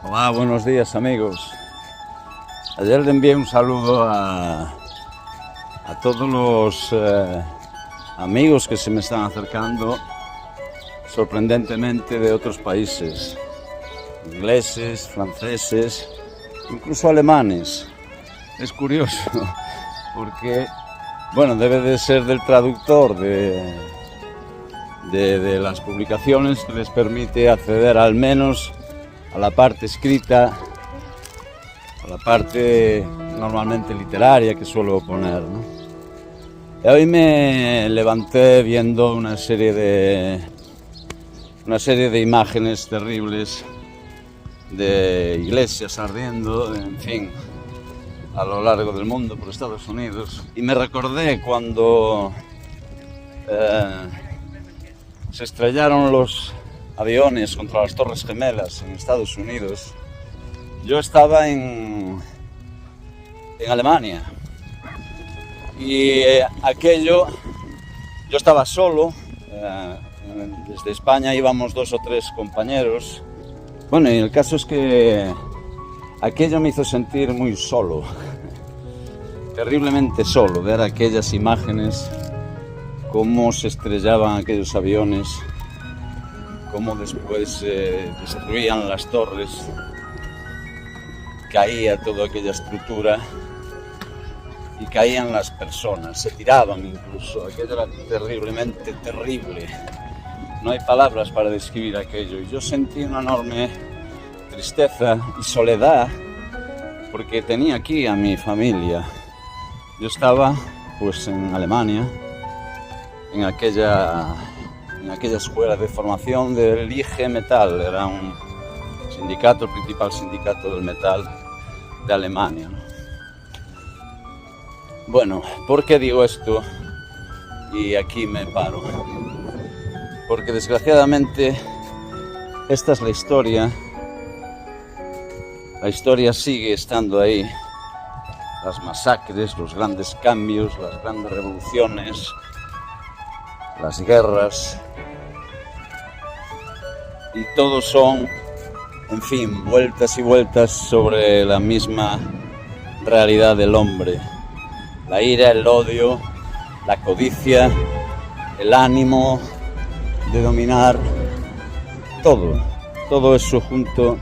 Hola, buenos días amigos. Ayer le envié un saludo a todos los amigos que se me están acercando sorprendentemente de otros países, ingleses, franceses, incluso alemanes. Es curioso porque, bueno, debe de ser del traductor de las publicaciones que les permite acceder al menos a la parte escrita, a la parte normalmente literaria que suelo poner, ¿no? Y hoy me levanté viendo una serie de imágenes terribles de iglesias ardiendo, en fin, a lo largo del mundo, por Estados Unidos. Y me recordé cuando se estrellaron los aviones contra las Torres Gemelas en Estados Unidos. Yo estaba en Alemania y yo estaba solo. Desde España íbamos 2 o 3 compañeros. Bueno, y el caso es que aquello me hizo sentir muy solo, terriblemente solo, ver aquellas imágenes, cómo se estrellaban aquellos aviones, cómo después destruían las torres, caía toda aquella estructura y caían las personas, se tiraban incluso. Aquello era terriblemente terrible. No hay palabras para describir aquello. Y yo sentí una enorme tristeza y soledad porque tenía aquí a mi familia. Yo estaba pues en Alemania, en aquella escuela de formación del IG Metall. Era un sindicato, el principal sindicato del metal de Alemania, ¿no? Bueno, ¿por qué digo esto? Y aquí me paro. Porque desgraciadamente esta es la historia. La historia sigue estando ahí. Las masacres, los grandes cambios, las grandes revoluciones, las guerras. Y todos son, en fin, vueltas y vueltas sobre la misma realidad del hombre. La ira, el odio, la codicia, el ánimo de dominar, todo eso junto.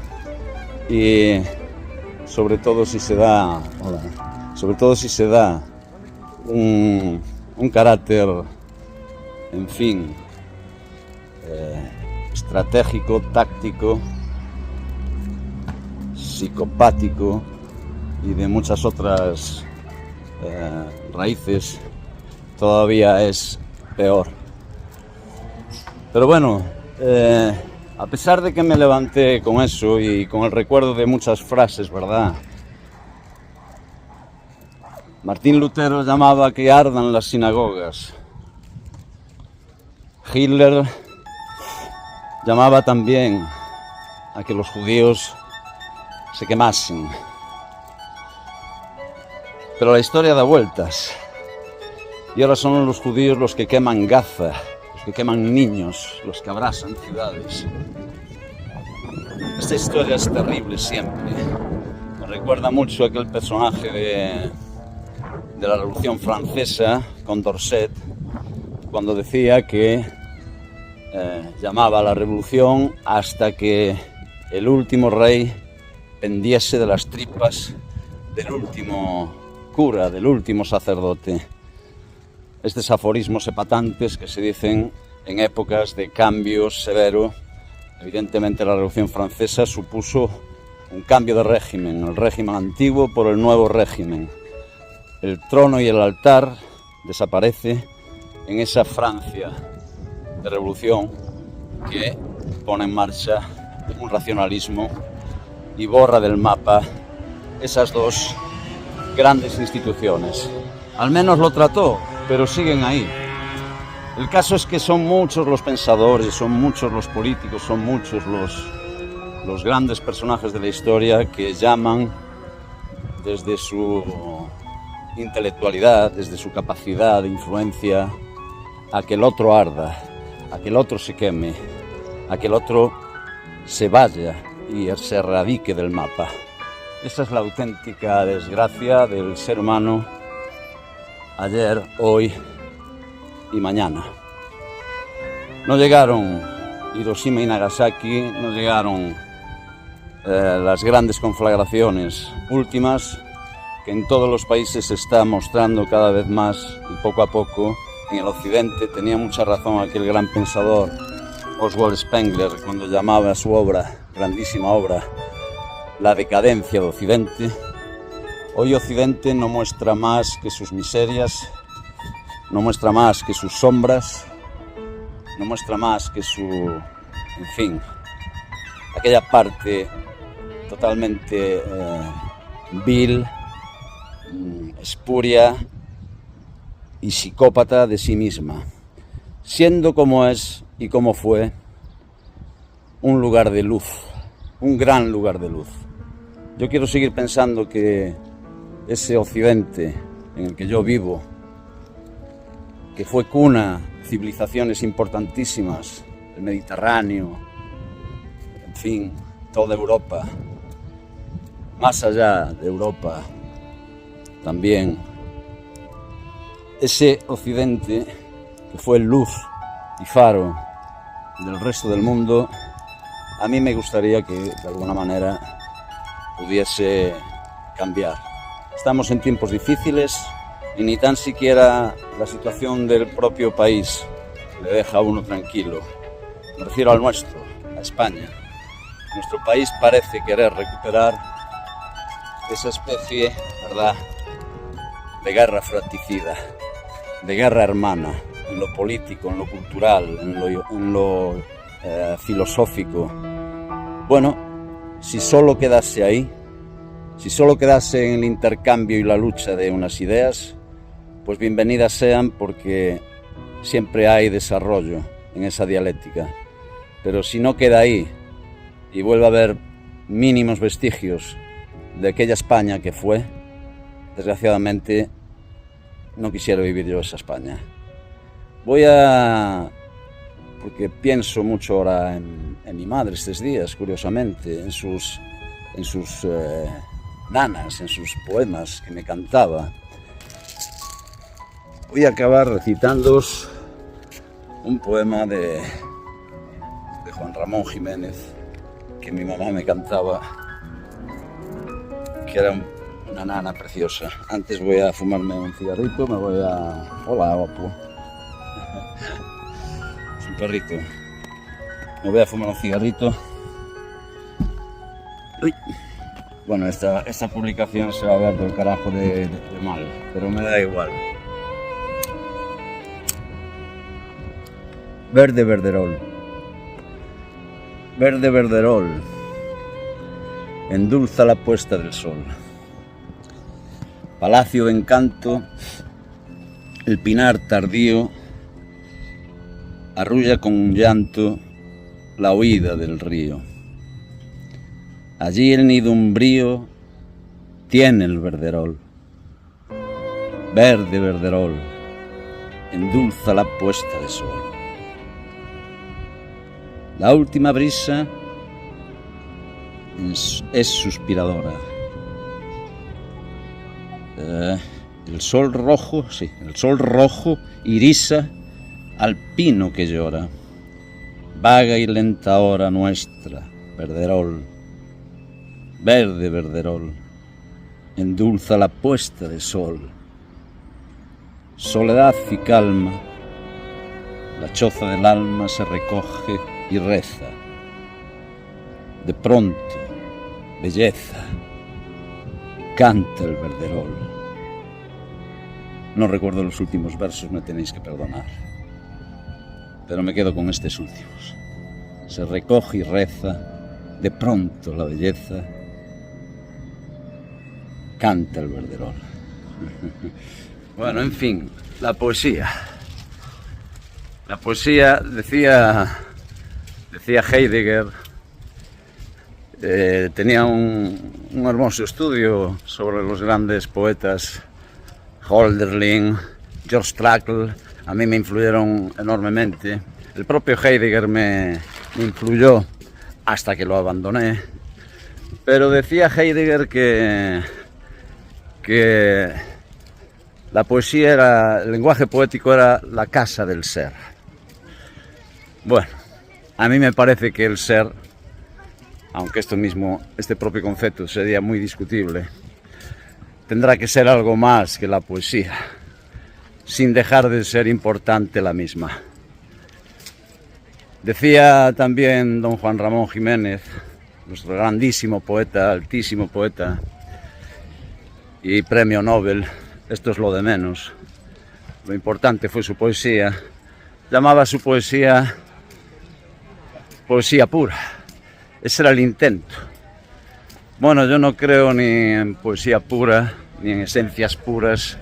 Y sobre todo si se da un carácter, en fin, estratégico, táctico, psicopático y de muchas otras raíces, todavía es peor. Pero bueno, a pesar de que me levanté con eso y con el recuerdo de muchas frases, ¿verdad? Martín Lutero llamaba a que ardan las sinagogas. Hitler llamaba también a que los judíos se quemasen. Pero la historia da vueltas. Y ahora son los judíos los que queman Gaza, los que queman niños, los que abrasan ciudades. Esta historia es terrible siempre. Me recuerda mucho a aquel personaje de la Revolución Francesa, Condorcet, cuando decía que llamaba a la revolución hasta que el último rey pendiese de las tripas del último cura, del último sacerdote. Estos aforismos epatantes que se dicen en épocas de cambio severo. Evidentemente la Revolución Francesa supuso un cambio de régimen, el régimen antiguo por el nuevo régimen. El trono y el altar desaparece en esa Francia de revolución que pone en marcha un racionalismo y borra del mapa esas 2 grandes instituciones. Al menos lo trató, pero siguen ahí. El caso es que son muchos los pensadores, son muchos los políticos, son muchos los grandes personajes de la historia que llaman desde su intelectualidad, desde su capacidad de influencia, a que el otro arda, a que el otro se queme, a que el otro se vaya y se erradique del mapa. Esa es la auténtica desgracia del ser humano ayer, hoy y mañana. No llegaron Hiroshima y Nagasaki, no llegaron las grandes conflagraciones últimas que en todos los países se está mostrando cada vez más y poco a poco. En el occidente tenía mucha razón aquel gran pensador Oswald Spengler cuando llamaba a su obra, grandísima obra, La decadencia de Occidente. Hoy Occidente no muestra más que sus miserias, no muestra más que sus sombras, no muestra más que su, en fin, aquella parte totalmente vil, espuria y psicópata de sí misma, siendo como es y como fue un lugar de luz, un gran lugar de luz. Yo quiero seguir pensando que ese Occidente en el que yo vivo, que fue cuna de civilizaciones importantísimas, el Mediterráneo, en fin, toda Europa, más allá de Europa también, ese Occidente que fue luz y faro del resto del mundo, a mí me gustaría que de alguna manera pudiese cambiar. Estamos en tiempos difíciles y ni tan siquiera la situación del propio país le deja a uno tranquilo. Me refiero al nuestro, a España. Nuestro país parece querer recuperar esa especie, ¿verdad?, de guerra fratricida, de guerra hermana, en lo político, en lo cultural, en lo filosófico. Bueno, si solo quedase ahí, si solo quedase en el intercambio y la lucha de unas ideas, pues bienvenidas sean, porque siempre hay desarrollo en esa dialéctica. Pero si no queda ahí y vuelve a haber mínimos vestigios de aquella España que fue, desgraciadamente no quisiera vivir yo esa España. Porque pienso mucho ahora en mi madre estos días, curiosamente, en sus nanas, en sus poemas que me cantaba. Voy a acabar recitándoos un poema de Juan Ramón Jiménez que mi mamá me cantaba, que era una nana preciosa. Antes voy a fumarme un cigarrito, me voy a... Hola, guapo. Es un perrito. Me voy a fumar un cigarrito. Uy. Bueno, esta publicación se va a ver del carajo de mal, pero me da igual. Verde verderol. Verde verderol. Endulza la puesta del sol. Palacio de encanto, el pinar tardío arrulla con un llanto la huida del río. Allí el nido umbrío tiene el verderol. Verde verderol, endulza la puesta de sol. La última brisa es suspiradora. El sol rojo irisa al pino que llora. Vaga y lenta hora nuestra, verderol, verde verderol, endulza la puesta de sol. Soledad y calma, la choza del alma se recoge y reza. De pronto, belleza, canta el verderol. No recuerdo los últimos versos, me tenéis que perdonar, pero me quedo con estos últimos. Se recoge y reza, de pronto la belleza, canta el verderol. Bueno, en fin, la poesía. La poesía, decía Heidegger, tenía un hermoso estudio sobre los grandes poetas, Hölderlin, George Trakl. A mí me influyeron enormemente. El propio Heidegger me influyó hasta que lo abandoné. Pero decía Heidegger que la poesía era, el lenguaje poético era la casa del ser. Bueno, a mí me parece que el ser, aunque este propio concepto sería muy discutible, tendrá que ser algo más que la poesía, sin dejar de ser importante la misma. Decía también don Juan Ramón Jiménez, nuestro grandísimo poeta, altísimo poeta y premio Nobel, esto es lo de menos, lo importante fue su poesía, llamaba a su poesía poesía pura, ese era el intento. Bueno, yo no creo ni en poesía pura, ni en esencias puras,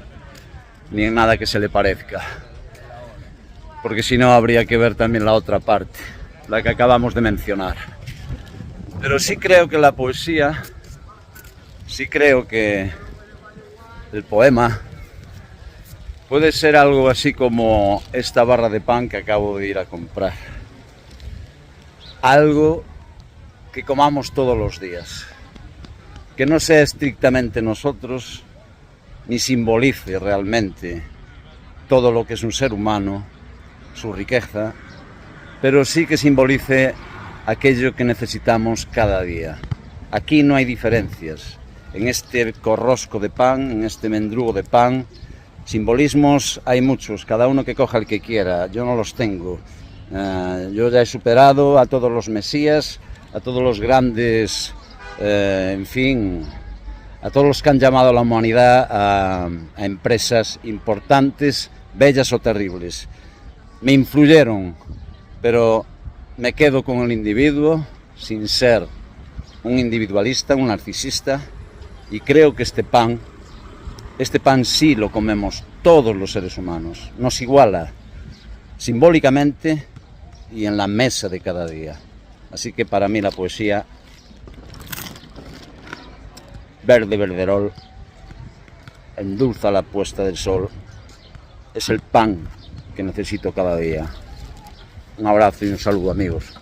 ni en nada que se le parezca, porque si no habría que ver también la otra parte, la que acabamos de mencionar. Pero sí creo que la poesía, sí creo que el poema puede ser algo así como esta barra de pan que acabo de ir a comprar. Algo que comamos todos los días, que no sea estrictamente nosotros, ni simbolice realmente todo lo que es un ser humano, su riqueza, pero sí que simbolice aquello que necesitamos cada día. Aquí no hay diferencias. En este corrosco de pan, en este mendrugo de pan, simbolismos hay muchos, cada uno que coja el que quiera. Yo no los tengo. Yo ya he superado a todos los mesías, a todos los grandes, en fin, a todos los que han llamado a la humanidad a empresas importantes, bellas o terribles. Me influyeron, pero me quedo con el individuo sin ser un individualista, un narcisista, y creo que este pan sí lo comemos todos los seres humanos, nos iguala simbólicamente y en la mesa de cada día. Así que para mí la poesía, verde verderol, endulza la puesta del sol, es el pan que necesito cada día. Un abrazo y un saludo, amigos.